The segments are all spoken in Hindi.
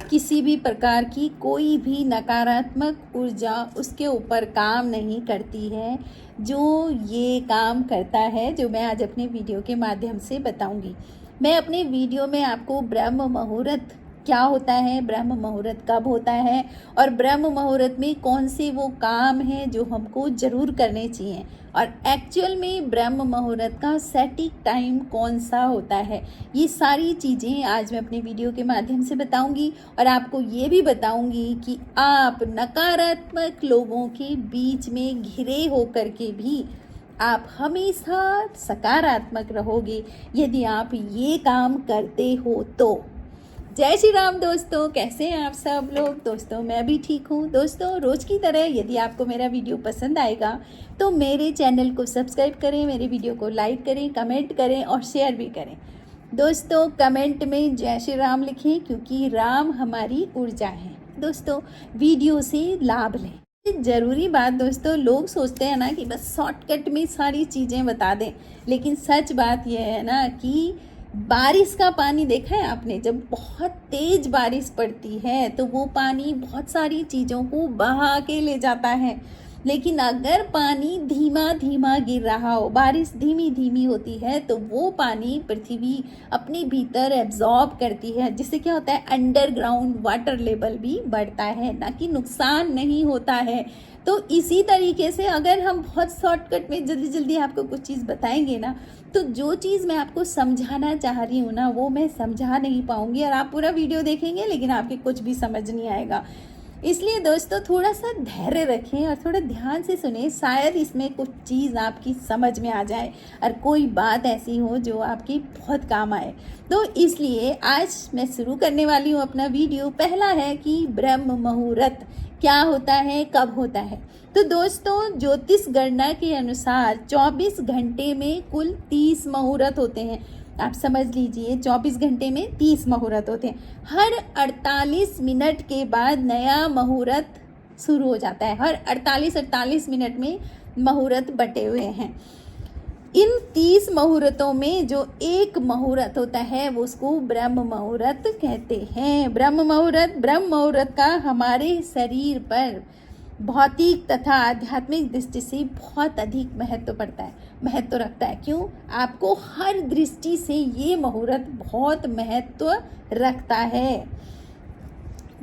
किसी भी प्रकार की कोई भी नकारात्मक ऊर्जा उसके ऊपर काम नहीं करती है जो ये काम करता है, जो मैं आज अपने वीडियो के माध्यम से बताऊंगी। मैं अपने वीडियो में आपको ब्रह्म मुहूर्त क्या होता है, ब्रह्म मुहूर्त कब होता है और ब्रह्म मुहूर्त में कौन से वो काम हैं जो हमको ज़रूर करने चाहिए और एक्चुअल में ब्रह्म मुहूर्त का सटीक टाइम कौन सा होता है, ये सारी चीज़ें आज मैं अपने वीडियो के माध्यम से बताऊंगी। और आपको ये भी बताऊंगी कि आप नकारात्मक लोगों के बीच में घिरे होकर के भी आप हमेशा सकारात्मक रहोगे यदि आप ये काम करते हो तो। जय श्री राम दोस्तों, कैसे हैं आप सब लोग। दोस्तों मैं भी ठीक हूँ। दोस्तों रोज़ की तरह यदि आपको मेरा वीडियो पसंद आएगा तो मेरे चैनल को सब्सक्राइब करें, मेरे वीडियो को लाइक करें, कमेंट करें और शेयर भी करें। दोस्तों कमेंट में जय श्री राम लिखें क्योंकि राम हमारी ऊर्जा है। दोस्तों वीडियो से लाभ लें। ज़रूरी बात दोस्तों, लोग सोचते हैं ना कि बस शॉर्टकट में सारी चीज़ें बता दें, लेकिन सच बात यह है ना कि बारिश का पानी देखा है आपने, जब बहुत तेज बारिश पड़ती है तो वो पानी बहुत सारी चीज़ों को बहा के ले जाता है। लेकिन अगर पानी धीमा धीमा गिर रहा हो, बारिश धीमी धीमी होती है तो वो पानी पृथ्वी अपने भीतर एब्जॉर्ब करती है, जिससे क्या होता है अंडरग्राउंड वाटर लेवल भी बढ़ता है, ना कि नुकसान नहीं होता है। तो इसी तरीके से अगर हम बहुत शॉर्टकट में जल्दी जल्दी आपको कुछ चीज़ बताएंगे ना, तो जो चीज़ मैं आपको समझाना चाह रही हूँ ना वो मैं समझा नहीं पाऊँगी और आप पूरा वीडियो देखेंगे लेकिन आपके कुछ भी समझ नहीं आएगा। इसलिए दोस्तों थोड़ा सा धैर्य रखें और थोड़ा ध्यान से सुने, शायद इसमें कुछ चीज़ आपकी समझ में आ जाए और कोई बात ऐसी हो जो आपकी बहुत काम आए। तो इसलिए आज मैं शुरू करने वाली हूँ अपना वीडियो। पहला है कि ब्रह्म मुहूर्त क्या होता है, कब होता है। तो दोस्तों ज्योतिष गणना के अनुसार 24 घंटे में कुल 30 मुहूर्त होते हैं। आप समझ लीजिए 24 घंटे में 30 मुहूर्त होते हैं। हर 48 मिनट के बाद नया मुहूर्त शुरू हो जाता है। हर 48 मिनट में मुहूर्त बटे हुए हैं। इन 30 मुहूर्तों में जो एक मुहूर्त होता है वो उसको ब्रह्म मुहूर्त कहते हैं। ब्रह्म मुहूर्त का हमारे शरीर पर भौतिक तथा आध्यात्मिक दृष्टि से बहुत अधिक महत्व रखता है। क्यों? आपको हर दृष्टि से ये मुहूर्त बहुत महत्व रखता है।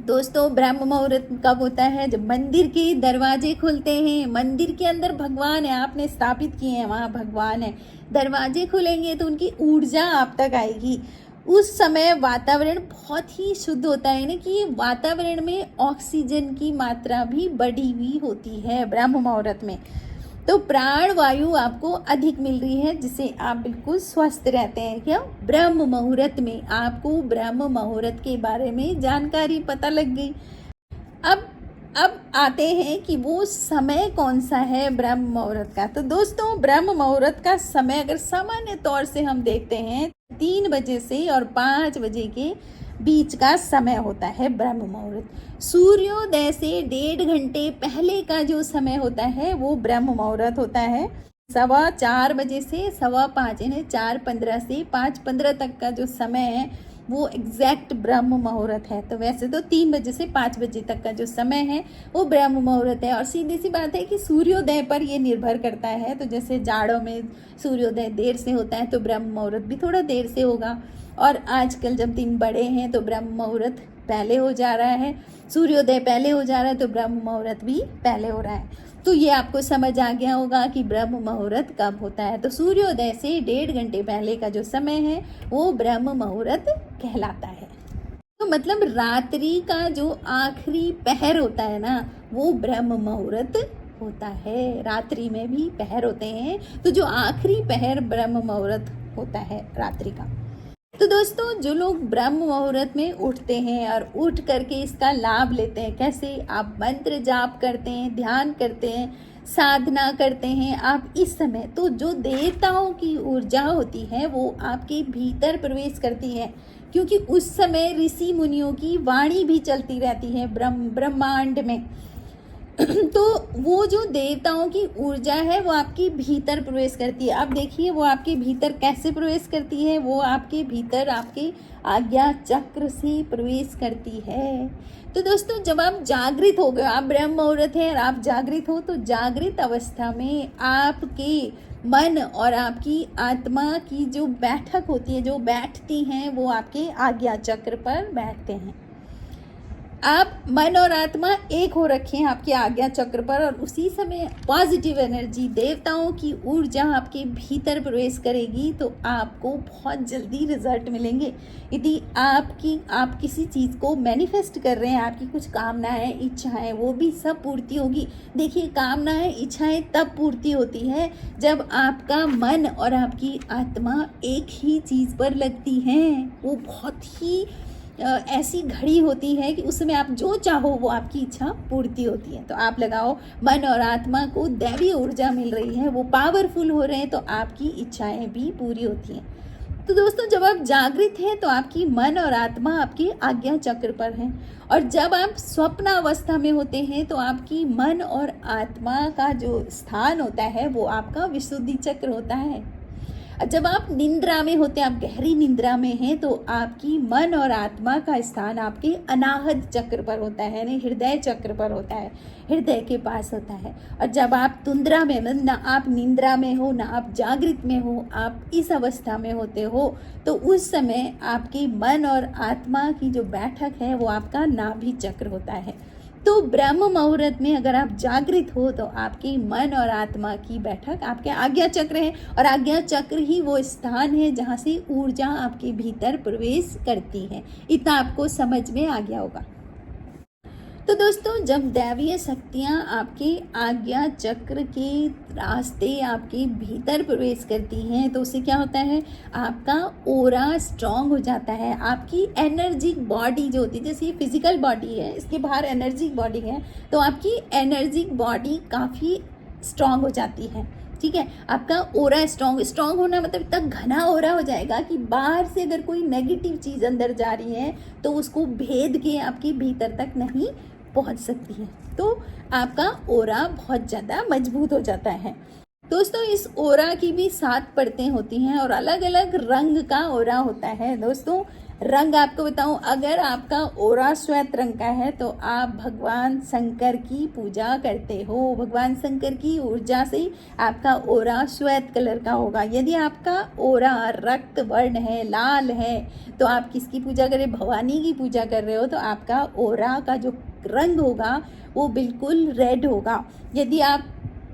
दोस्तों ब्रह्म मुहूर्त कब होता है? जब मंदिर के दरवाजे खुलते हैं, मंदिर के अंदर भगवान है, आपने स्थापित किए हैं, वहाँ भगवान है, दरवाजे खुलेंगे तो उनकी ऊर्जा आप तक आएगी। उस समय वातावरण बहुत ही शुद्ध होता है ना, कि वातावरण में ऑक्सीजन की मात्रा भी बढ़ी हुई होती है ब्रह्म मुहूर्त में। तो प्राण वायु आपको अधिक मिल रही है जिससे आप बिल्कुल स्वस्थ रहते हैं। क्या ब्रह्म मुहूर्त में आपको ब्रह्म मुहूर्त के बारे में जानकारी पता लग गई। अब आते हैं कि वो समय कौन सा है ब्रह्म मुहूर्त का। तो दोस्तों ब्रह्म मुहूर्त का समय अगर सामान्य तौर से हम देखते हैं 3 बजे से और 5 बजे के बीच का समय होता है ब्रह्म मुहूर्त। सूर्योदय से 1.5 घंटे पहले का जो समय होता है वो ब्रह्म मुहूर्त होता है। 4:15 बजे से 5:15 यानी 4:15 से 5:15 तक का जो समय है वो एग्जैक्ट ब्रह्म मुहूर्त है। तो वैसे तो 3 बजे से 5 बजे तक का जो समय है वो ब्रह्म मुहूर्त है। और सीधी सी बात है कि सूर्योदय पर ये निर्भर करता है। तो जैसे जाड़ों में सूर्योदय देर से होता है तो ब्रह्म मुहूर्त भी थोड़ा देर से होगा। और आजकल जब दिन बड़े हैं तो ब्रह्म मुहूर्त पहले हो जा रहा है, सूर्योदय पहले हो जा रहा है तो ब्रह्म मुहूर्त भी पहले हो रहा है। तो ये आपको समझ आ गया होगा कि ब्रह्म मुहूर्त कब होता है। तो सूर्योदय से 1.5 घंटे पहले का जो समय है वो ब्रह्म मुहूर्त कहलाता है। तो मतलब रात्रि का जो आखिरी पहर होता है ना वो ब्रह्म मुहूर्त होता है। रात्रि में भी पहर होते हैं, तो जो आखिरी पहर ब्रह्म मुहूर्त होता है रात्रि का। तो दोस्तों जो लोग ब्रह्म मुहूर्त में उठते हैं और उठ करके इसका लाभ लेते हैं, कैसे? आप मंत्र जाप करते हैं, ध्यान करते हैं, साधना करते हैं आप इस समय, तो जो देवताओं की ऊर्जा होती है वो आपके भीतर प्रवेश करती है। क्योंकि उस समय ऋषि मुनियों की वाणी भी चलती रहती है ब्रह्मांड में। तो वो जो देवताओं की ऊर्जा है वो आपकी भीतर प्रवेश करती है। अब देखिए वो आपके भीतर कैसे प्रवेश करती है, वो आपके भीतर आपके आज्ञा चक्र से प्रवेश करती है। तो दोस्तों जब आप जागृत हो गए, आप ब्रह्म मुहूर्त है और आप जागृत हो, तो जागृत अवस्था में आपके मन और आपकी आत्मा की जो बैठक होती है, जो बैठती हैं, वो आपके आज्ञा चक्र पर बैठते हैं। आप मन और आत्मा एक हो रखे हैं आपके आज्ञा चक्र पर, और उसी समय पॉजिटिव एनर्जी, देवताओं की ऊर्जा आपके भीतर प्रवेश करेगी, तो आपको बहुत जल्दी रिजल्ट मिलेंगे। यदि आप किसी चीज़ को मैनिफेस्ट कर रहे हैं, आपकी कुछ कामनाएं, इच्छाएं, वो भी सब पूर्ति होगी। देखिए कामनाएं, इच्छाएं तब पूर्ति होती है जब आपका मन और आपकी आत्मा एक ही चीज़ पर लगती हैं। वो बहुत ही ऐसी घड़ी होती है कि उसमें आप जो चाहो वो आपकी इच्छा पूर्ति होती है। तो आप लगाओ, मन और आत्मा को दैवी ऊर्जा मिल रही है, वो पावरफुल हो रहे हैं, तो आपकी इच्छाएं भी पूरी होती हैं। तो दोस्तों जब आप जागृत हैं तो आपकी मन और आत्मा आपके आज्ञा चक्र पर हैं, और जब आप स्वप्न अवस्था में होते हैं तो आपकी मन और आत्मा का जो स्थान होता है वो आपका विशुद्धि चक्र होता है। जब आप निंद्रा में होते हैं, आप गहरी निंद्रा में हैं, तो आपकी मन और आत्मा का स्थान आपके अनाहत चक्र पर होता है, यानी हृदय चक्र पर होता है, हृदय के पास होता है। और जब आप तुंद्रा में, मतलब ना आप निंद्रा में हो ना आप जागृत में हो, आप इस अवस्था में होते हो, तो उस समय आपके मन और आत्मा की जो बैठक है वो आपका नाभि चक्र होता है। तो ब्रह्म मुहूर्त में अगर आप जागृत हो तो आपके मन और आत्मा की बैठक आपके आज्ञा चक्र है, और आज्ञा चक्र ही वो स्थान है जहाँ से ऊर्जा आपके भीतर प्रवेश करती है। इतना आपको समझ में आ गया होगा। तो दोस्तों जब दैवीय शक्तियाँ आपके आज्ञा चक्र के रास्ते आपके भीतर प्रवेश करती हैं, तो उससे क्या होता है, आपका ओरा स्ट्रांग हो जाता है। आपकी एनर्जिक बॉडी जो होती है, जैसे ये फिजिकल बॉडी है, इसके बाहर एनर्जिक बॉडी है, तो आपकी एनर्जिक बॉडी काफ़ी स्ट्रांग हो जाती है। ठीक है, आपका ओरा स्ट्रांग होना मतलब इतना घना ओरा हो जाएगा कि बाहर से अगर कोई नेगेटिव चीज़ अंदर जा रही है तो उसको भेद के आपके भीतर तक नहीं पहुंच सकती है। तो आपका ओरा बहुत ज़्यादा मजबूत हो जाता है। दोस्तों इस ओरा की भी 7 परतें होती हैं और अलग अलग रंग का ओरा होता है। दोस्तों रंग आपको बताऊं, अगर आपका ओरा श्वेत रंग का है तो आप भगवान शंकर की पूजा करते हो। भगवान शंकर की ऊर्जा से आपका ओरा श्वेत कलर का होगा। यदि आपका ओरा रक्त वर्ण है, लाल है, तो आप किसकी पूजा करें, भवानी की पूजा कर रहे हो, तो आपका ओरा का जो रंग होगा वो बिल्कुल रेड होगा। यदि आप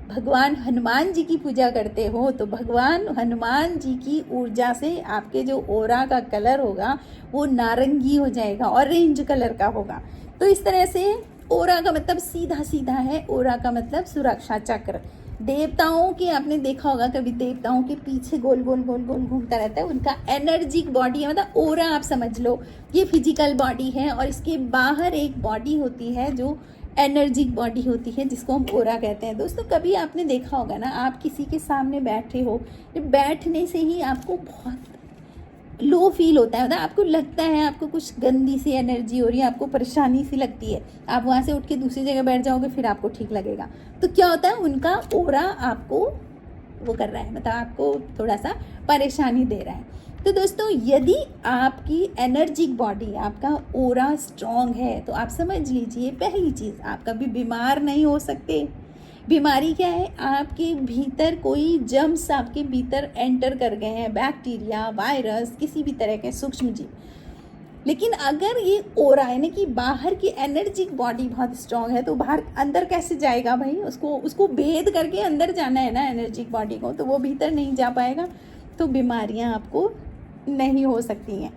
भगवान हनुमान जी की पूजा करते हो तो भगवान हनुमान जी की ऊर्जा से आपके जो ओरा का कलर होगा वो नारंगी हो जाएगा, ऑरेंज कलर का होगा। तो इस तरह से ओरा का मतलब सीधा सीधा है, ओरा का मतलब सुरक्षा चक्र। देवताओं के आपने देखा होगा कभी, देवताओं के पीछे गोल गोल गोल गोल घूमता रहता है, उनका एनर्जिक बॉडी है, मतलब ओरा आप समझ लो। ये फिजिकल बॉडी है और इसके बाहर एक बॉडी होती है जो एनर्जिक बॉडी होती है, जिसको हम ओरा कहते हैं। दोस्तों कभी आपने देखा होगा ना, आप किसी के सामने बैठे हो, बैठने से ही आपको बहुत लो फील होता है, मतलब आपको लगता है आपको कुछ गंदी सी एनर्जी हो रही है, आपको परेशानी सी लगती है, आप वहाँ से उठ के दूसरी जगह बैठ जाओगे फिर आपको ठीक लगेगा। तो क्या होता है, उनका ओरा आपको वो कर रहा है, मतलब आपको थोड़ा सा परेशानी दे रहा है। तो दोस्तों यदि आपकी एनर्जिक बॉडी, आपका ओरा स्ट्रॉन्ग है, तो आप समझ लीजिए पहली चीज़, आप कभी बीमार नहीं हो सकते। बीमारी क्या है, आपके भीतर कोई जर्म्स आपके भीतर एंटर कर गए हैं, बैक्टीरिया, वायरस, किसी भी तरह के सूक्ष्म जीव। लेकिन अगर ये ओरा यानी कि बाहर की एनर्जिक बॉडी बहुत स्ट्रांग है, तो बाहर अंदर कैसे जाएगा भाई, उसको भेद करके अंदर जाना है ना एनर्जिक बॉडी को, तो वो भीतर नहीं जा पाएगा, तो बीमारियां आपको नहीं हो सकती हैं।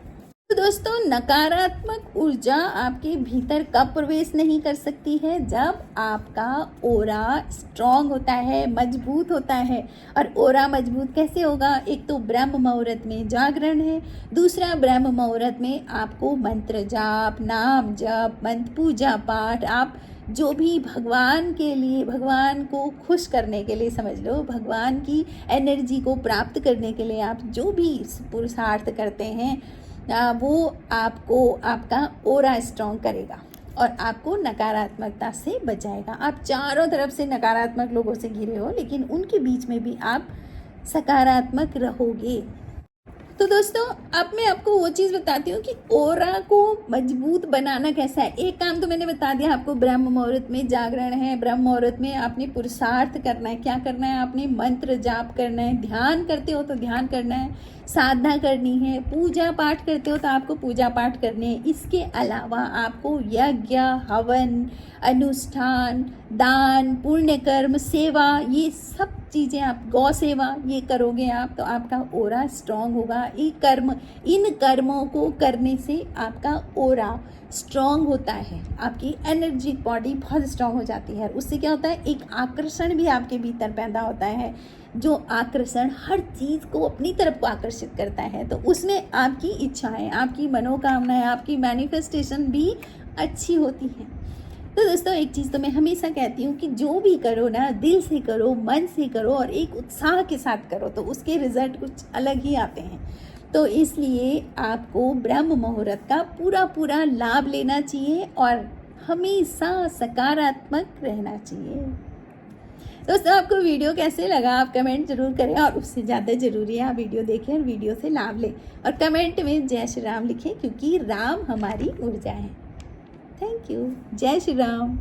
तो दोस्तों नकारात्मक ऊर्जा आपके भीतर कब प्रवेश नहीं कर सकती है, जब आपका ओरा स्ट्रांग होता है, मजबूत होता है। और ओरा मजबूत कैसे होगा, एक तो ब्रह्म मुहूर्त में जागरण है, दूसरा ब्रह्म मुहूर्त में आपको मंत्र जाप, नाम जप, मंत्र पूजा पाठ, आप जो भी भगवान के लिए, भगवान को खुश करने के लिए, समझ लो भगवान की एनर्जी को प्राप्त करने के लिए आप जो भी पुरुषार्थ करते हैं वो आपको आपका ओरा स्ट्रॉन्ग करेगा। और आपको नकारात्मकता से बचाएगा। आप चारों तरफ से नकारात्मक लोगों से घिरे हो, लेकिन उनके बीच में भी आप सकारात्मक रहोगे। तो दोस्तों, अब मैं आपको वो चीज़ बताती हूँ कि ऑरा को मजबूत बनाना कैसा है। एक काम तो मैंने बता दिया आपको, ब्रह्म मुहूर्त में जागरण है, ब्रह्म मुहूर्त में आपने पुरुषार्थ करना है। क्या करना है? आपने मंत्र जाप करना है, ध्यान करते हो तो ध्यान करना है, साधना करनी है, पूजा पाठ करते हो तो आपको पूजा पाठ करने हैं। इसके अलावा आपको यज्ञ, हवन, अनुष्ठान, दान, पुण्य कर्म, सेवा, ये सब चीज़ें आप, गौ सेवा, ये करोगे आप तो आपका ऑरा स्ट्रांग होगा। इन कर्मों को करने से आपका ऑरा स्ट्रांग होता है, आपकी एनर्जिक बॉडी बहुत स्ट्रांग हो जाती है। उससे क्या होता है? एक आकर्षण भी आपके भीतर पैदा होता है, जो आकर्षण हर चीज़ को अपनी तरफ को आकर्षित करता है। तो उसमें आपकी इच्छाएं, आपकी मनोकामनाएं, आपकी मैनिफेस्टेशन भी अच्छी होती हैं। तो दोस्तों, एक चीज़ तो मैं हमेशा कहती हूँ कि जो भी करो ना, दिल से करो, मन से करो और एक उत्साह के साथ करो, तो उसके रिजल्ट कुछ अलग ही आते हैं। तो इसलिए आपको ब्रह्म मुहूर्त का पूरा लाभ लेना चाहिए और हमेशा सकारात्मक रहना चाहिए। दोस्तों, आपको वीडियो कैसे लगा आप कमेंट जरूर करें, और उससे ज़्यादा ज़रूरी है आप वीडियो देखें और वीडियो से लाभ लें, और कमेंट में जय श्री राम लिखें, क्योंकि राम हमारी ऊर्जा है। Thank you. जय श्री राम।